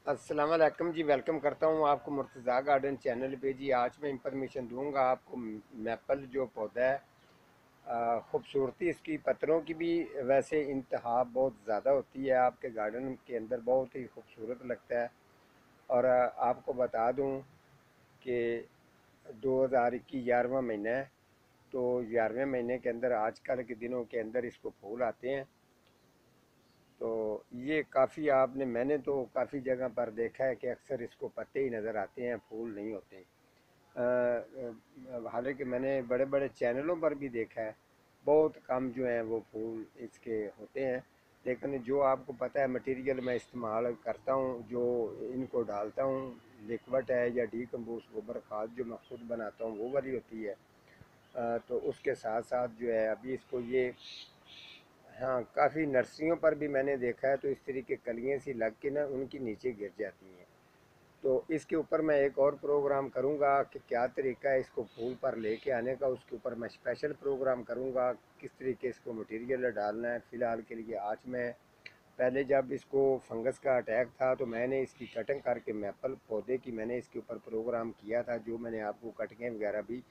अस्सलाम वालेकुम जी। वेलकम करता हूँ आपको मुर्तज़ा गार्डन चैनल पे जी। आज मैं इंफॉर्मेशन दूंगा आपको मैपल जो पौधा है, खूबसूरती इसकी पत्तों की भी वैसे इंतहा बहुत ज़्यादा होती है, आपके गार्डन के अंदर बहुत ही खूबसूरत लगता है। और आपको बता दूँ कि 2021 11वां महीना है, तो 11वें महीने के अंदर आजकल के दिनों के अंदर इसको फूल आते हैं। तो ये काफ़ी आपने मैंने तो काफ़ी जगह पर देखा है कि अक्सर इसको पत्ते ही नज़र आते हैं, फूल नहीं होते। हालांकि मैंने बड़े बड़े चैनलों पर भी देखा है, बहुत कम जो हैं वो फूल इसके होते हैं। लेकिन जो आपको पता है मटेरियल मैं इस्तेमाल करता हूँ, जो इनको डालता हूँ, लिक्विड है या डीकम्पोज गोबर खाद जो मैं खुद बनाता हूँ वो वाली होती है। तो उसके साथ साथ जो है अभी इसको ये, हाँ, काफ़ी नर्सरियों पर भी मैंने देखा है, तो इस तरीके कलियाँ सी लग के ना उनकी नीचे गिर जाती हैं। तो इसके ऊपर मैं एक और प्रोग्राम करूँगा कि क्या तरीका है इसको फूल पर लेके आने का, उसके ऊपर मैं स्पेशल प्रोग्राम करूँगा किस तरीके इसको मटेरियल डालना है। फ़िलहाल के लिए आज मैं, पहले जब इसको फंगस का अटैक था तो मैंने इसकी कटिंग करके मैपल पौधे की मैंने इसके ऊपर प्रोग्राम किया था, जो मैंने आपको कटिंगें वगैरह भी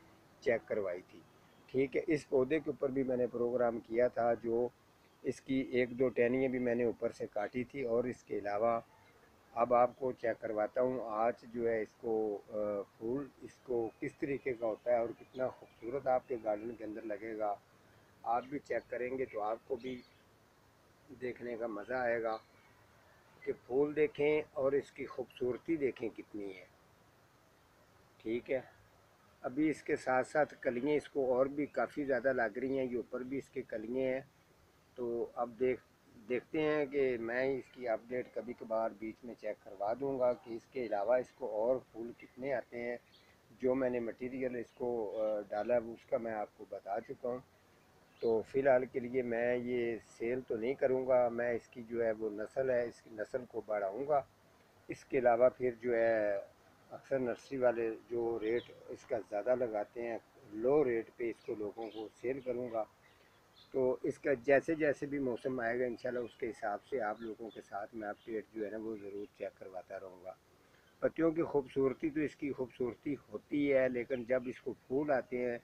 चेक करवाई थी। ठीक है, इस पौधे के ऊपर भी मैंने प्रोग्राम किया था, जो इसकी एक दो टहनियाँ भी मैंने ऊपर से काटी थी। और इसके अलावा अब आपको चेक करवाता हूँ आज जो है इसको फूल इसको किस तरीके का होता है और कितना खूबसूरत आपके गार्डन के अंदर लगेगा। आप भी चेक करेंगे तो आपको भी देखने का मज़ा आएगा कि फूल देखें और इसकी खूबसूरती देखें कितनी है। ठीक है, अभी इसके साथ साथ कलियाँ इसको और भी काफ़ी ज़्यादा लग रही हैं, ये ऊपर भी इसके कलियाँ हैं। तो अब देखते हैं कि मैं इसकी अपडेट कभी कभार बीच में चेक करवा दूंगा कि इसके अलावा इसको और फूल कितने आते हैं। जो मैंने मटेरियल इसको डाला है उसका मैं आपको बता चुका हूँ। तो फ़िलहाल के लिए मैं ये सेल तो नहीं करूँगा, मैं इसकी जो है वो नस्ल है इसकी नस्ल को बढ़ाऊँगा। इसके अलावा फिर जो है अक्सर नर्सरी वाले जो रेट इसका ज़्यादा लगाते हैं, लो रेट पे इसको लोगों को सेल करूँगा। तो इसका जैसे जैसे भी मौसम आएगा इंशाल्लाह उसके हिसाब से आप लोगों के साथ मैं अपडेट जो है ना वो ज़रूर चेक करवाता रहूँगा। पत्तियों की खूबसूरती तो इसकी खूबसूरती होती है, लेकिन जब इसको फूल आते हैं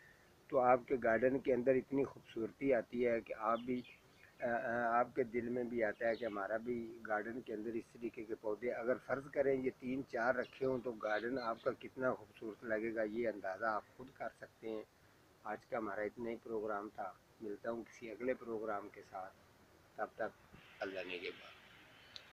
तो आपके गार्डन के अंदर इतनी खूबसूरती आती है कि आप भी आपके दिल में भी आता है कि हमारा भी गार्डन के अंदर इस तरीके के पौधे अगर फ़र्ज़ करें ये 3 4 रखे हों तो गार्डन आपका कितना खूबसूरत लगेगा, ये अंदाज़ा आप खुद कर सकते हैं। आज का हमारा इतना ही प्रोग्राम था। मिलता हूँ किसी अगले प्रोग्राम के साथ, तब तक अल्लाह ने के बाद।